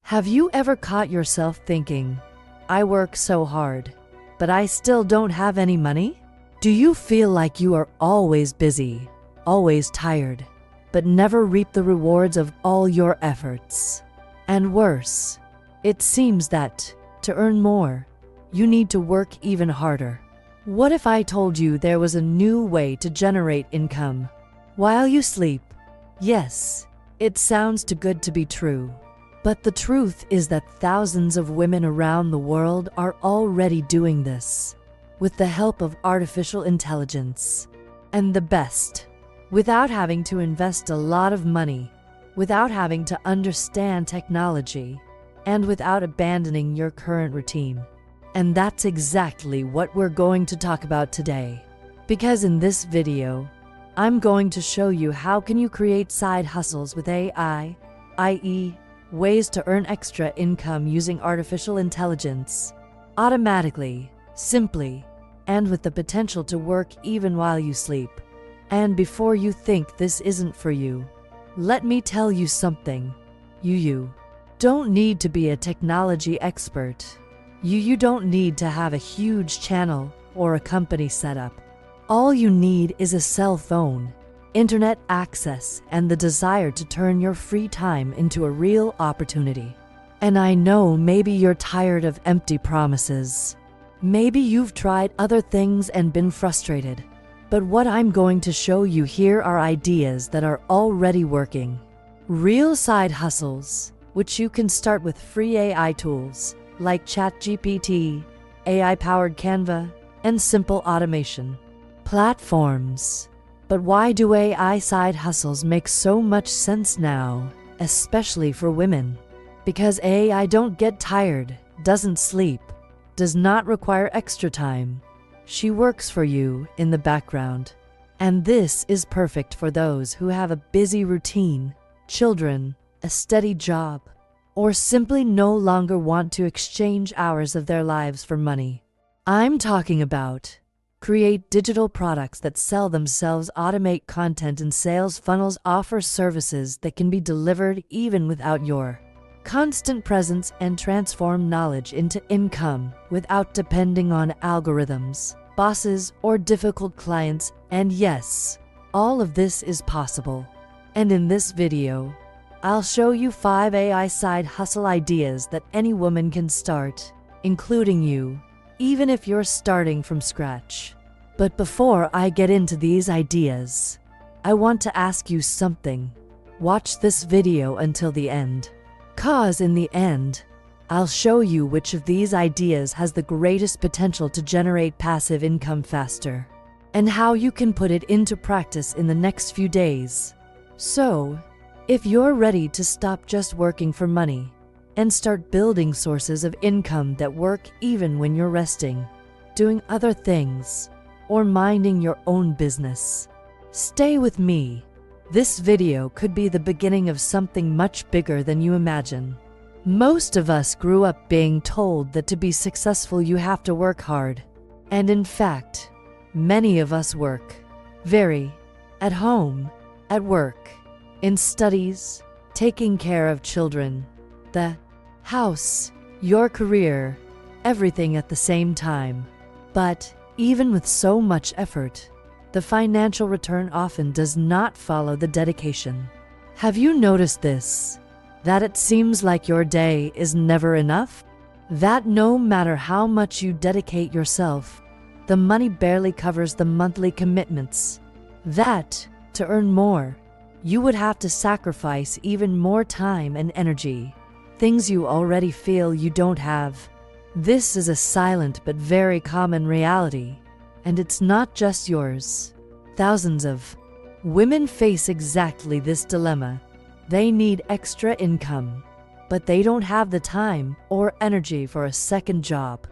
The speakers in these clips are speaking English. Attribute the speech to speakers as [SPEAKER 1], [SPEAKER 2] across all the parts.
[SPEAKER 1] Have you ever caught yourself thinking, I work so hard, but I still don't have any money? Do you feel like you are always busy, always tired, but never reap the rewards of all your efforts? And worse, it seems that, to earn more, you need to work even harder. What if I told you there was a new way to generate income while you sleep? Yes, it sounds too good to be true. But the truth is that thousands of women around the world are already doing this, with the help of artificial intelligence. And the best, without having to invest a lot of money, without having to understand technology, and without abandoning your current routine. And that's exactly what we're going to talk about today. Because in this video, I'm going to show you how can you create side hustles with AI, i.e., ways to earn extra income using artificial intelligence, automatically, simply, and with the potential to work even while you sleep. And before you think this isn't for you, let me tell you something. You don't need to be a technology expert. You don't need to have a huge channel or a company set up. All you need is a cell phone, internet access, and the desire to turn your free time into a real opportunity. And I know maybe you're tired of empty promises. Maybe you've tried other things and been frustrated. But what I'm going to show you here are ideas that are already working. Real side hustles, which you can start with free AI tools like ChatGPT, AI-powered Canva, and simple automation platforms. But why do AI side hustles make so much sense now, especially for women? Because AI don't get tired, doesn't sleep, does not require extra time. She works for you in the background. And this is perfect for those who have a busy routine, children, a steady job, or simply no longer want to exchange hours of their lives for money. I'm talking about create digital products that sell themselves, automate content and sales funnels, offer services that can be delivered even without your constant presence, and transform knowledge into income without depending on algorithms, bosses, or difficult clients. And yes, all of this is possible. And in this video, I'll show you 5 AI side hustle ideas that any woman can start, including you, even if you're starting from scratch. But before I get into these ideas, I want to ask you something. Watch this video until the end. 'Cause in the end, I'll show you which of these ideas has the greatest potential to generate passive income faster, and how you can put it into practice in the next few days. So, if you're ready to stop just working for money and start building sources of income that work even when you're resting, doing other things, or minding your own business, stay with me. This video could be the beginning of something much bigger than you imagine. Most of us grew up being told that to be successful you have to work hard. And in fact, many of us work very at home, at work, in studies, taking care of children, the house, your career, everything at the same time. But even with so much effort, the financial return often does not follow the dedication. Have you noticed this? That it seems like your day is never enough? That no matter how much you dedicate yourself, the money barely covers the monthly commitments. That, to earn more, you would have to sacrifice even more time and energy, things you already feel you don't have. This is a silent but very common reality, and it's not just yours. Thousands of women face exactly this dilemma. They need extra income, but they don't have the time or energy for a second job.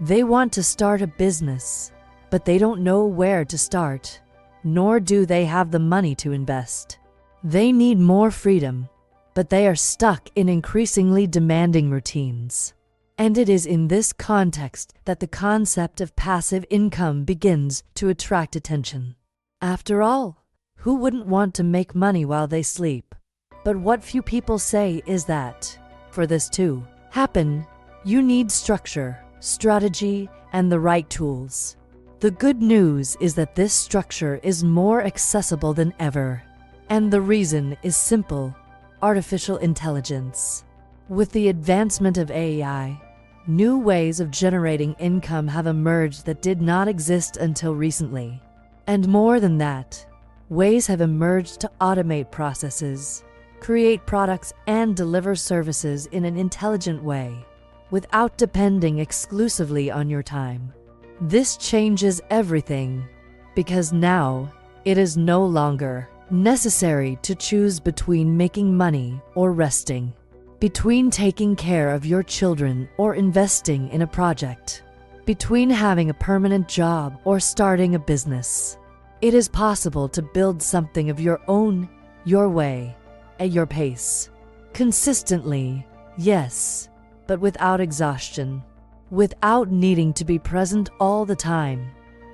[SPEAKER 1] They want to start a business, but they don't know where to start, nor do they have the money to invest. They need more freedom, but they are stuck in increasingly demanding routines. And it is in this context that the concept of passive income begins to attract attention. After all, who wouldn't want to make money while they sleep? But what few people say is that For this to happen, you need structure, strategy, and the right tools. The good news is that this structure is more accessible than ever. And the reason is simple: artificial intelligence. With the advancement of AI, new ways of generating income have emerged that did not exist until recently. And more than that, ways have emerged to automate processes, create products, and deliver services in an intelligent way, without depending exclusively on your time. This changes everything, because now it is no longer necessary to choose between making money or resting, between taking care of your children or investing in a project, between having a permanent job or starting a business. It is possible to build something of your own, your way, at your pace. Consistently, yes, but without exhaustion, without needing to be present all the time.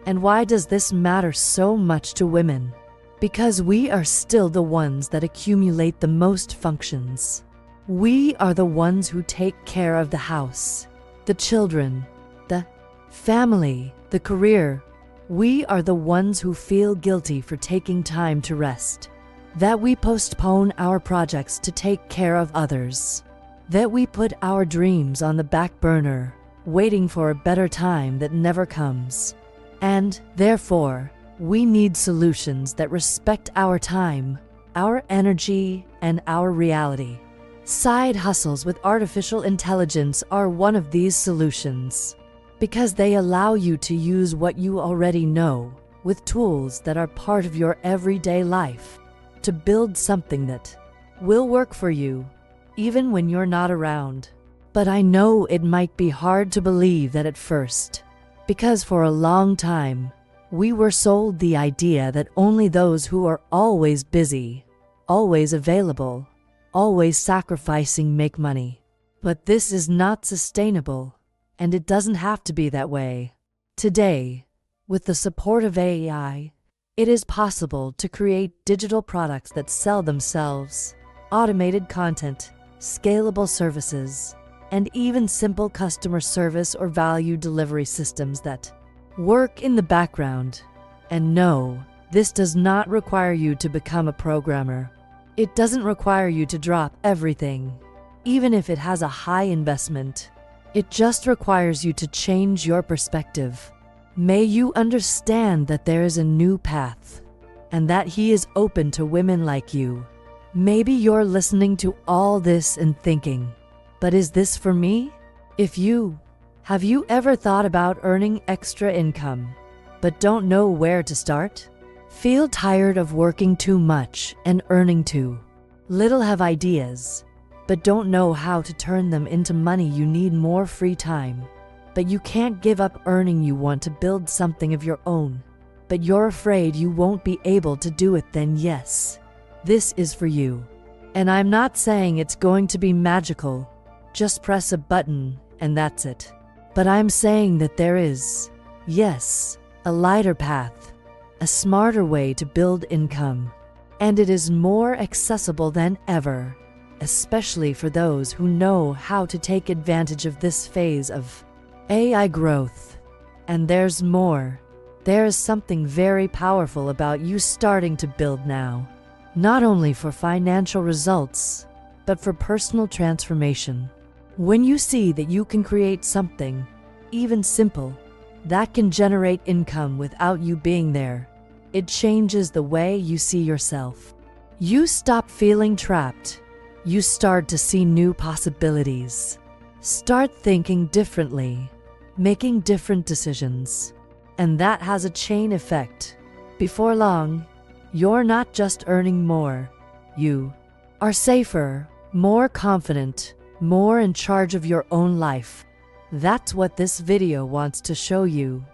[SPEAKER 1] And why does this matter so much to women? Because we are still the ones that accumulate the most functions. We are the ones who take care of the house, the children, the family, the career. We are the ones who feel guilty for taking time to rest, that we postpone our projects to take care of others, that we put our dreams on the back burner, waiting for a better time that never comes. And, therefore, we need solutions that respect our time, our energy, and our reality. Side hustles with artificial intelligence are one of these solutions, because they allow you to use what you already know with tools that are part of your everyday life to build something that will work for you, even when you're not around. But I know it might be hard to believe that at first, because for a long time, we were sold the idea that only those who are always busy, always available, always sacrificing make money. But this is not sustainable, and it doesn't have to be that way. Today, with the support of AI, it is possible to create digital products that sell themselves, automated content, scalable services, and even simple customer service or value delivery systems that work in the background. And no, this does not require you to become a programmer. It doesn't require you to drop everything, even if it has a high investment. It just requires you to change your perspective. May you understand that there is a new path, and that He is open to women like you. Maybe you're listening to all this and thinking, but is this for me? Have you ever thought about earning extra income, but don't know where to start? Feel tired of working too much and earning too little? Have ideas, but don't know how to turn them into money? You need more free time, but you can't give up earning. You want to build something of your own, but you're afraid you won't be able to do it. Then yes, this is for you. And I'm not saying it's going to be magical, just press a button and that's it. But I'm saying that there is, yes, a lighter path, a smarter way to build income, and it is more accessible than ever, especially for those who know how to take advantage of this phase of AI growth. And there's more. There is something very powerful about you starting to build now, not only for financial results, but for personal transformation. When you see that you can create something, even simple, that can generate income without you being there, it changes the way you see yourself. You stop feeling trapped. You start to see new possibilities. Start thinking differently, making different decisions. And that has a chain effect. Before long, you're not just earning more. You are safer, more confident, more in charge of your own life. That's what this video wants to show you.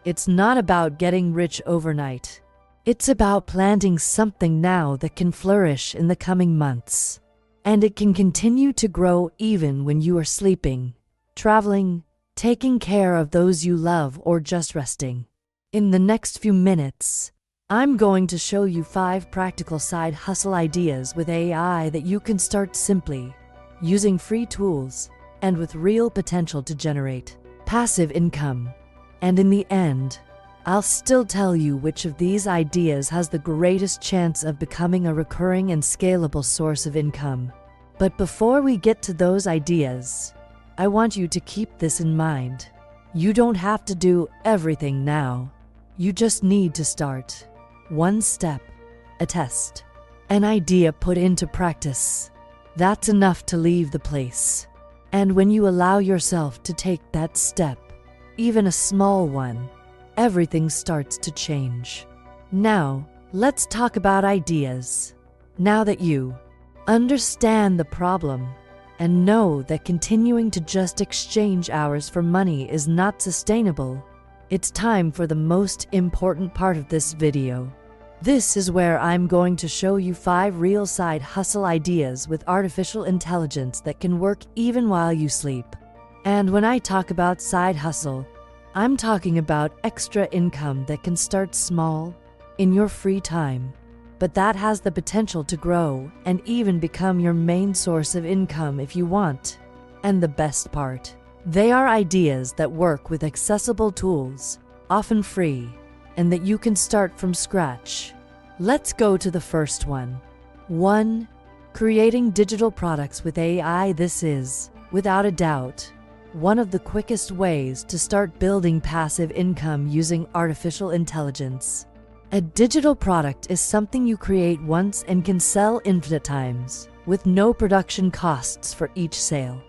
[SPEAKER 1] It's not about getting rich overnight. It's about planting something now that can flourish in the coming months. And it can continue to grow even when you are sleeping, traveling, taking care of those you love, or just resting. In the next few minutes, I'm going to show you 5 practical side hustle ideas with AI that you can start simply, using free tools, and with real potential to generate passive income. And in the end, I'll still tell you which of these ideas has the greatest chance of becoming a recurring and scalable source of income. But before we get to those ideas, I want you to keep this in mind. You don't have to do everything now. You just need to start. One step, a test, an idea put into practice. That's enough to leave the place. And when you allow yourself to take that step, even a small one, everything starts to change. Now, let's talk about ideas. Now that you understand the problem and know that continuing to just exchange hours for money is not sustainable, it's time for the most important part of this video. This is where I'm going to show you 5 real side hustle ideas with artificial intelligence that can work even while you sleep. And when I talk about side hustle, I'm talking about extra income that can start small, in your free time, but that has the potential to grow and even become your main source of income if you want. And the best part, they are ideas that work with accessible tools, often free, and that you can start from scratch. Let's go to the first one. 1. Creating digital products with AI. This is, without a doubt, one of the quickest ways to start building passive income using artificial intelligence. A digital product is something you create once and can sell infinite times, with no production costs for each sale.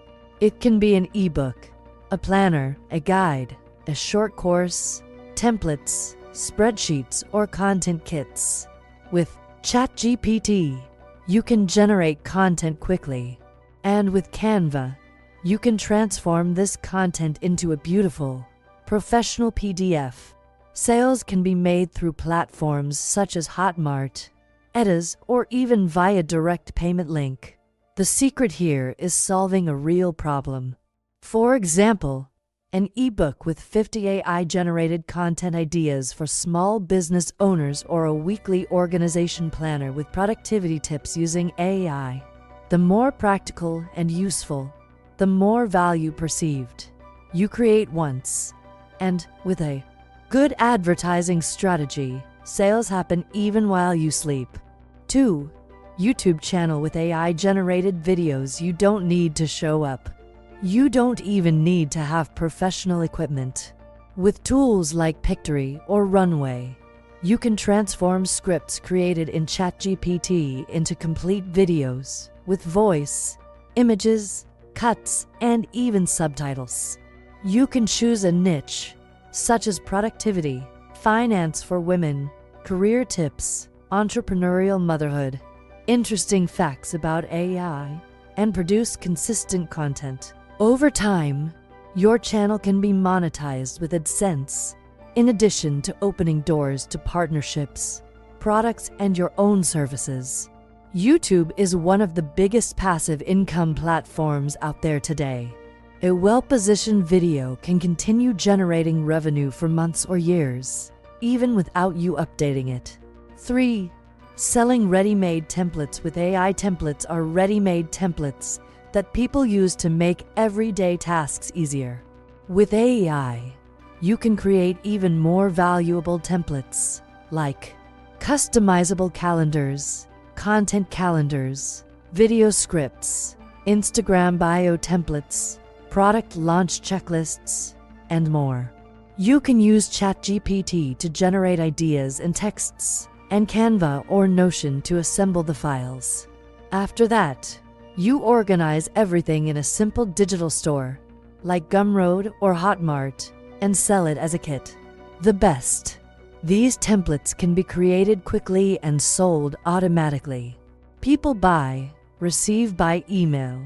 [SPEAKER 1] It can be an ebook, a planner, a guide, a short course, templates, spreadsheets, or content kits. With ChatGPT, you can generate content quickly, and with Canva, you can transform this content into a beautiful, professional PDF. Sales can be made through platforms such as Hotmart, Eddas, or even via direct payment link. The secret here is solving a real problem. For example, an ebook with 50 AI-generated content ideas for small business owners, or a weekly organization planner with productivity tips using AI. The more practical and useful, the more value perceived. You create once, and with a good advertising strategy, sales happen even while you sleep. 2. YouTube channel with AI-generated videos. You don't need to show up. You don't even need to have professional equipment. With tools like Pictory or Runway, you can transform scripts created in ChatGPT into complete videos with voice, images, cuts, and even subtitles. You can choose a niche, such as productivity, finance for women, career tips, entrepreneurial motherhood, interesting facts about AI, and produce consistent content. Over time, your channel can be monetized with AdSense, in addition to opening doors to partnerships, products, and your own services. YouTube is one of the biggest passive income platforms out there today. A well-positioned video can continue generating revenue for months or years, even without you updating it. 3. Selling ready-made templates with AI. Templates are ready-made templates that people use to make everyday tasks easier. With AI, you can create even more valuable templates, like customizable calendars, content calendars, video scripts, Instagram bio templates, product launch checklists, and more. You can use ChatGPT to generate ideas and texts, and Canva or Notion to assemble the files. After that, you organize everything in a simple digital store, like Gumroad or Hotmart, and sell it as a kit. The best, these templates can be created quickly and sold automatically. People buy, receive by email,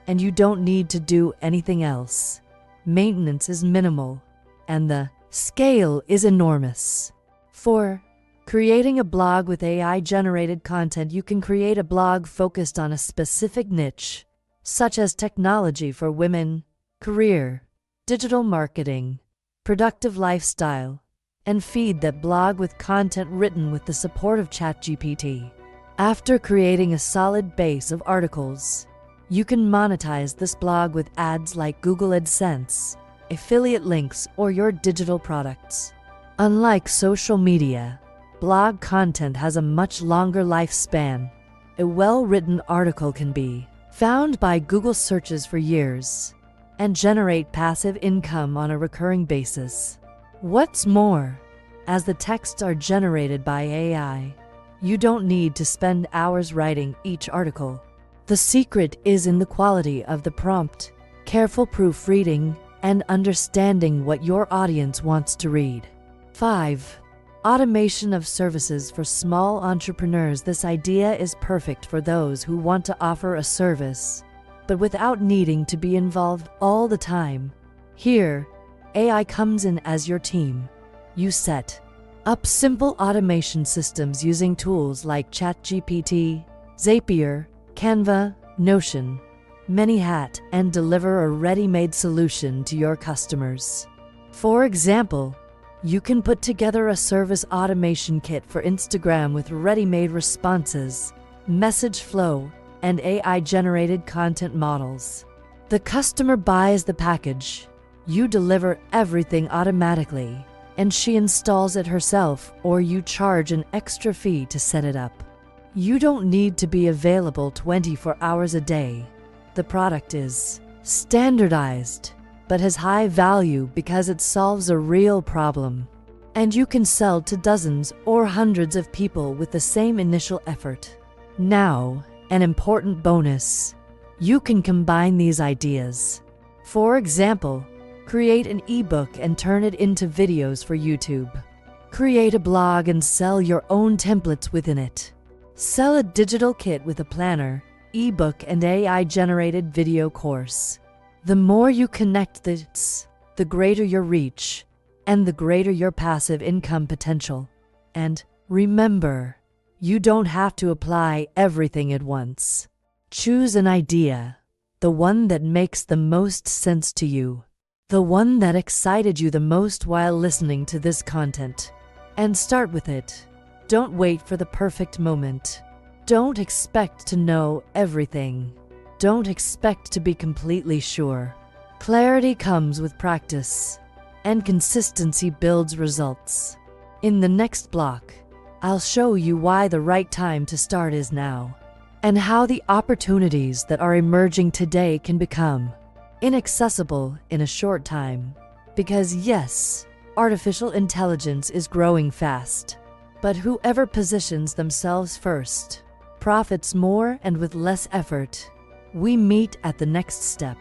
[SPEAKER 1] and you don't need to do anything else. Maintenance is minimal, and the scale is enormous. 4. Creating a blog with AI-generated content. You can create a blog focused on a specific niche, such as technology for women, career, digital marketing, productive lifestyle, and feed that blog with content written with the support of ChatGPT. After creating a solid base of articles, You can monetize this blog with ads like Google AdSense, affiliate links, or your digital products. Unlike social media, blog content has a much longer lifespan. A well-written article can be found by Google searches for years and generate passive income on a recurring basis. What's more, as the texts are generated by AI, you don't need to spend hours writing each article. The secret is in the quality of the prompt, careful proofreading, and understanding what your audience wants to read. 5. Automation of services for small entrepreneurs. This idea is perfect for those who want to offer a service, but without needing to be involved all the time. Here, AI comes in as your team. You set up simple automation systems using tools like ChatGPT, Zapier, Canva, Notion, ManyHat, and deliver a ready-made solution to your customers. For example, you can put together a service automation kit for Instagram with ready-made responses, message flow, and AI-generated content models. The customer buys the package, you deliver everything automatically, and she installs it herself, or you charge an extra fee to set it up. You don't need to be available 24 hours a day. The product is standardized, but has high value because it solves a real problem. And you can sell to dozens or hundreds of people with the same initial effort. Now, an important bonus. You can combine these ideas. For example, create an ebook and turn it into videos for YouTube. Create a blog and sell your own templates within it. Sell a digital kit with a planner, ebook, and AI-generated video course. The more you connect this, the greater your reach, and the greater your passive income potential. And remember, you don't have to apply everything at once. Choose an idea, the one that makes the most sense to you, the one that excited you the most while listening to this content, and start with it. Don't wait for the perfect moment. Don't expect to know everything. Don't expect to be completely sure. Clarity comes with practice, and consistency builds results. In the next block, I'll show you why the right time to start is now, and how the opportunities that are emerging today can become inaccessible in a short time. Because yes, artificial intelligence is growing fast, but whoever positions themselves first profits more and with less effort. We meet at the next step.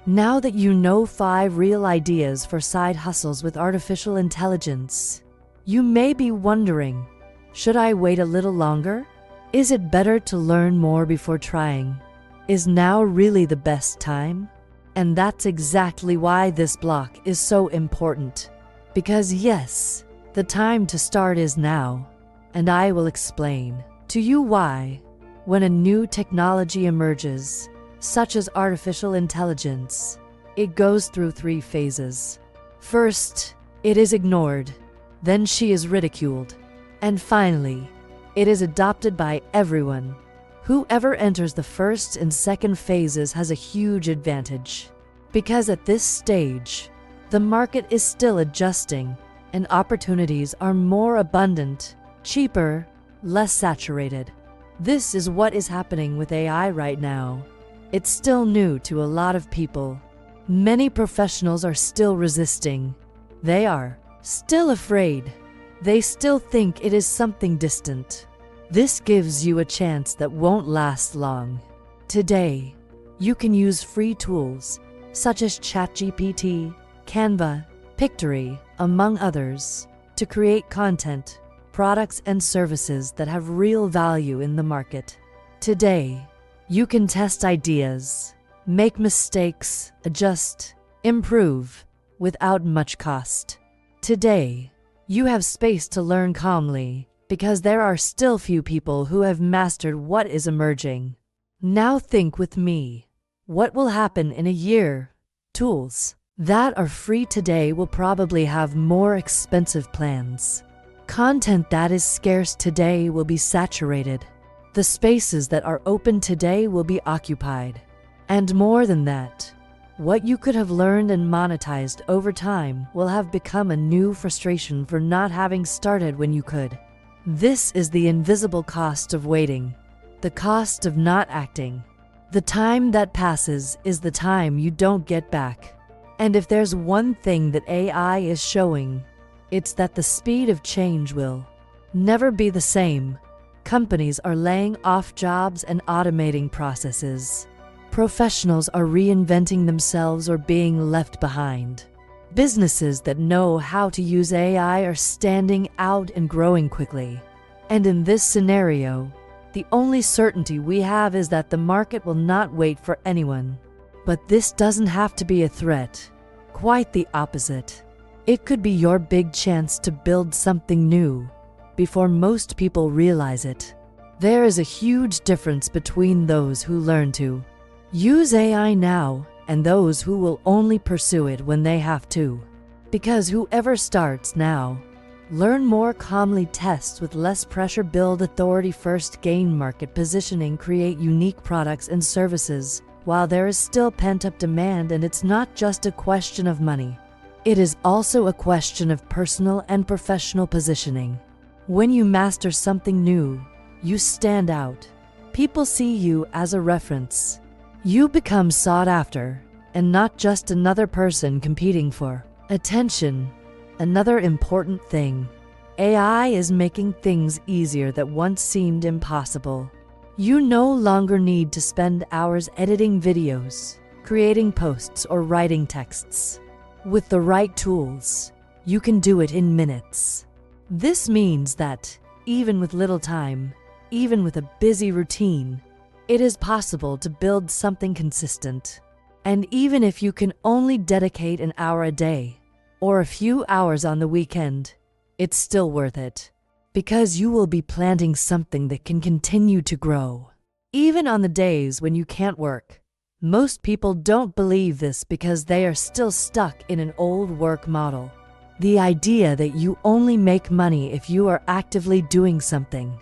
[SPEAKER 1] Now that you know 5 real ideas for side hustles with artificial intelligence, you may be wondering, should I wait a little longer? Is it better to learn more before trying? Is now really the best time? And that's exactly why this block is so important. Because yes, the time to start is now. And I will explain to you why. When a new technology emerges, such as artificial intelligence, it goes through 3 phases. First, it is ignored. Then she is ridiculed. And finally, it is adopted by everyone. Whoever enters the first and second phases has a huge advantage. Because at this stage, the market is still adjusting, and opportunities are more abundant, cheaper, less saturated. This is what is happening with AI right now. It's still new to a lot of people. Many professionals are still resisting. They are still afraid. They still think it is something distant. This gives you a chance that won't last long. Today, you can use free tools such as ChatGPT, Canva, Pictory, among others, to create content, products, and services that have real value in the market. Today, you can test ideas, make mistakes, adjust, improve, without much cost. Today, you have space to learn calmly, because there are still few people who have mastered what is emerging. Now think with me. What will happen in a year? Tools that are free today will probably have more expensive plans. Content that is scarce today will be saturated. The spaces that are open today will be occupied. And more than that, what you could have learned and monetized over time will have become a new frustration for not having started when you could. This is the invisible cost of waiting, the cost of not acting. The time that passes is the time you don't get back. And if there's one thing that AI is showing, it's that the speed of change will never be the same. Companies are laying off jobs and automating processes. Professionals are reinventing themselves or being left behind. Businesses that know how to use AI are standing out and growing quickly. And in this scenario, the only certainty we have is that the market will not wait for anyone. But this doesn't have to be a threat. Quite the opposite. It could be your big chance to build something new before most people realize it. There is a huge difference between those who learn to use AI now and those who will only pursue it when they have to. Because whoever starts now, learn more calmly, test with less pressure, build authority first, gain market positioning, create unique products and services while there is still pent-up demand. And it's not just a question of money. It is also a question of personal and professional positioning. When you master something new, you stand out. People see you as a reference. You become sought after, and not just another person competing for attention. Another important thing, AI is making things easier that once seemed impossible. You no longer need to spend hours editing videos, creating posts, or writing texts. With the right tools, you can do it in minutes. This means that, even with little time, even with a busy routine, it is possible to build something consistent. And even if you can only dedicate an hour a day, or a few hours on the weekend, it's still worth it. Because you will be planting something that can continue to grow. Even on the days when you can't work. Most people don't believe this because they are still stuck in an old work model. The idea that you only make money if you are actively doing something.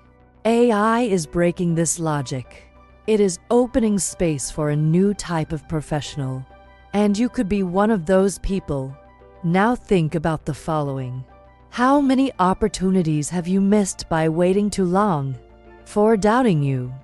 [SPEAKER 1] AI is breaking this logic. It is opening space for a new type of professional. And you could be one of those people. Now think about the following. How many opportunities have you missed by waiting too long? For doubting you?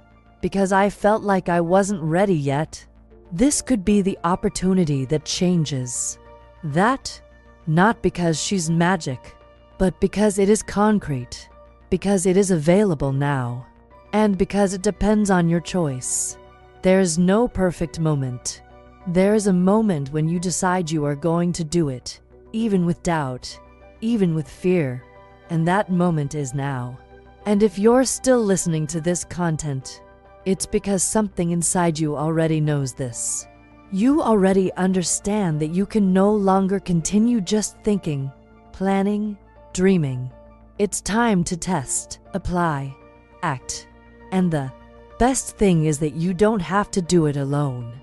[SPEAKER 1] Because I felt like I wasn't ready yet? This could be the opportunity that changes. That, not because she's magic, but because it is concrete. Because it is available now. And because it depends on your choice. There's no perfect moment. There is a moment when you decide you are going to do it, even with doubt, even with fear. And that moment is now. And if you're still listening to this content, it's because something inside you already knows this. You already understand that you can no longer continue just thinking, planning, dreaming. It's time to test, apply, act. And the best thing is that you don't have to do it alone.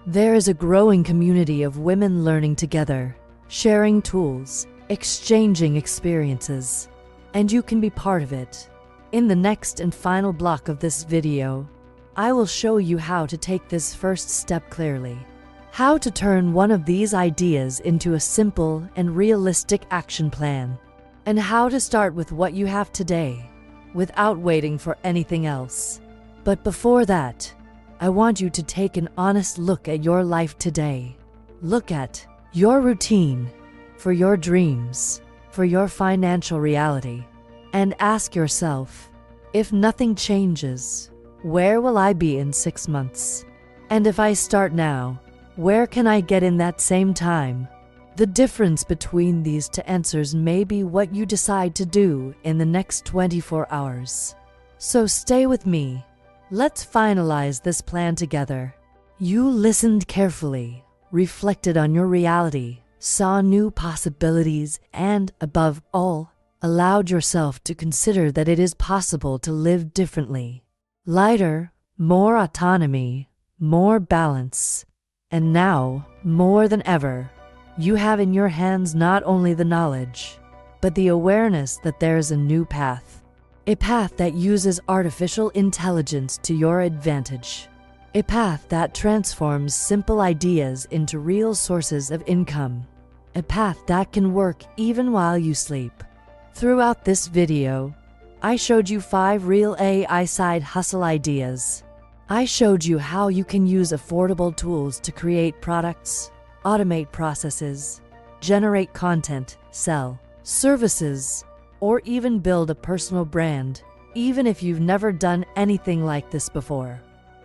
[SPEAKER 1] There is a growing community of women learning together, sharing tools, exchanging experiences, and you can be part of it. In the next and final block of this video, I will show you how to take this first step clearly. How to turn one of these ideas into a simple and realistic action plan. And how to start with what you have today, without waiting for anything else. But before that, I want you to take an honest look at your life today. Look at your routine, for your dreams, for your financial reality, and ask yourself, if nothing changes, where will I be in 6 months? And if I start now, where can I get in that same time? The difference between these two answers may be what you decide to do in the next 24 hours. So stay with me. Let's finalize this plan together. You listened carefully, reflected on your reality, saw new possibilities, and, above all, allowed yourself to consider that it is possible to live differently. Lighter, more autonomy, more balance. And now, more than ever, you have in your hands not only the knowledge, but the awareness that there is a new path. A path that uses artificial intelligence to your advantage. A path that transforms simple ideas into real sources of income. A path that can work even while you sleep. Throughout this video, I showed you 5 real AI side hustle ideas. I showed you how you can use affordable tools to create products, automate processes, generate content, sell services, or even build a personal brand, even if you've never done anything like this before.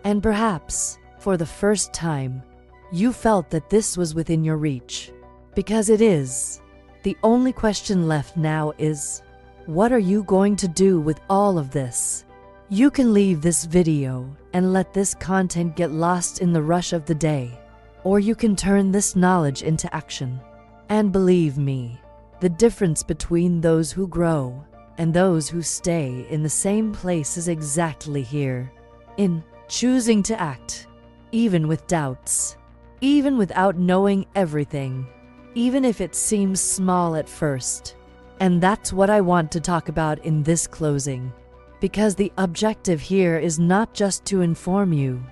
[SPEAKER 1] And perhaps, for the first time, you felt that this was within your reach. Because it is. The only question left now is, what are you going to do with all of this? You can leave this video and let this content get lost in the rush of the day, or you can turn this knowledge into action. And believe me, the difference between those who grow and those who stay in the same place is exactly here. In choosing to act, even with doubts, even without knowing everything, even if it seems small at first. And that's what I want to talk about in this closing. Because the objective here is not just to inform you,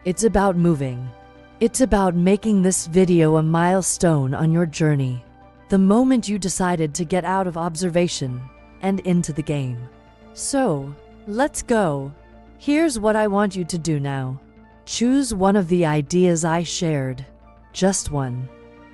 [SPEAKER 1] it's about moving. It's about making this video a milestone on your journey. The moment you decided to get out of observation and into the game. So, let's go. Here's what I want you to do now. Choose one of the ideas I shared. Just one.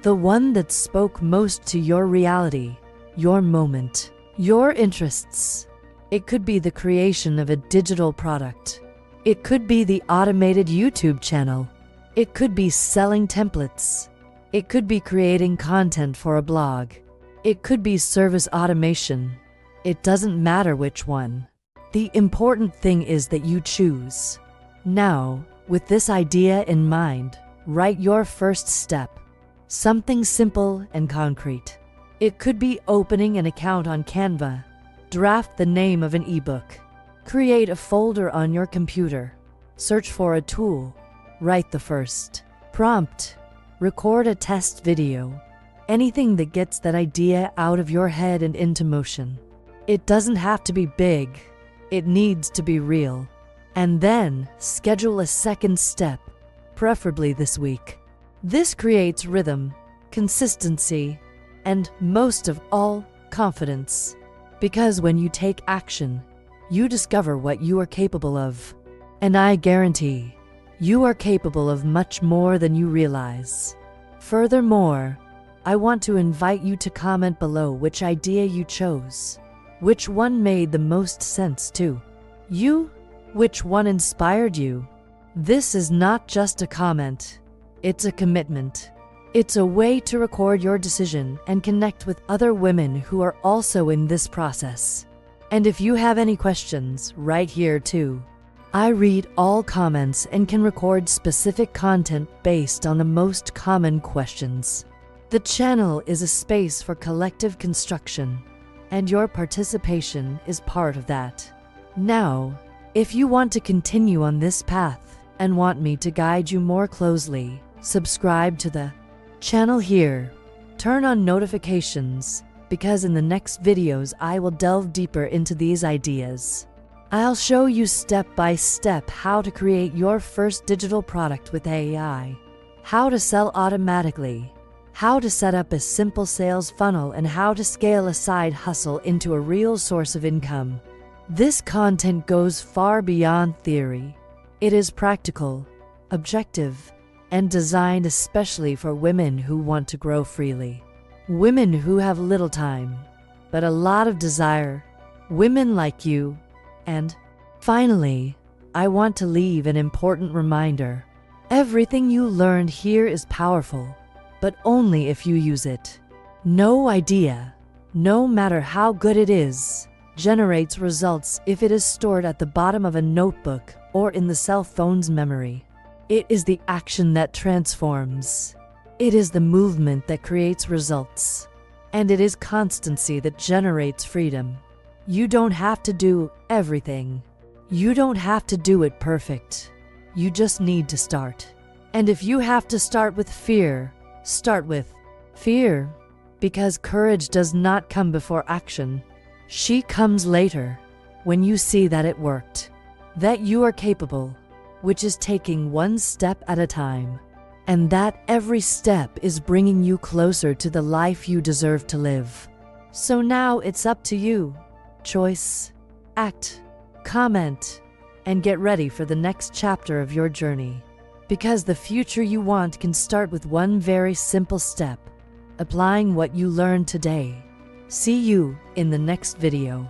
[SPEAKER 1] The one that spoke most to your reality, your moment, your interests. It could be the creation of a digital product. It could be the automated YouTube channel. It could be selling templates. It could be creating content for a blog. It could be service automation. It doesn't matter which one. The important thing is that you choose. Now, with this idea in mind, write your first step. Something simple and concrete. It could be opening an account on Canva. Draft the name of an ebook. Create a folder on your computer. Search for a tool. Write the first prompt. Record a test video. Anything that gets that idea out of your head and into motion. It doesn't have to be big. It needs to be real. And then schedule a second step, preferably this week. This creates rhythm, consistency, and most of all, confidence. Because when you take action, you discover what you are capable of. And I guarantee, you are capable of much more than you realize. Furthermore, I want to invite you to comment below which idea you chose. Which one made the most sense to you? Which one inspired you? This is not just a comment. It's a commitment. It's a way to record your decision and connect with other women who are also in this process. And if you have any questions, right here too. I read all comments and can record specific content based on the most common questions. The channel is a space for collective construction, and your participation is part of that. Now, if you want to continue on this path and want me to guide you more closely, subscribe to the channel here. Turn on notifications, because in the next videos I will delve deeper into these ideas. I'll show you step by step how to create your first digital product with AI, how to sell automatically, how to set up a simple sales funnel, and how to scale a side hustle into a real source of income. This content goes far beyond theory. It is practical, objective, and designed especially for women who want to grow freely. Women who have little time, but a lot of desire. Women like you. And finally, I want to leave an important reminder. Everything you learned here is powerful, but only if you use it. No idea, no matter how good it is, generates results if it is stored at the bottom of a notebook or in the cell phone's memory. It is the action that transforms. It is the movement that creates results. And it is constancy that generates freedom. You don't have to do everything. You don't have to do it perfect. You just need to start. And if you have to start with fear, start with fear. Because courage does not come before action. She comes later, when you see that it worked, that you are capable, which is taking one step at a time. And that every step is bringing you closer to the life you deserve to live. So now it's up to you. Choice, act, comment, and get ready for the next chapter of your journey. Because the future you want can start with one very simple step: applying what you learned today. See you in the next video.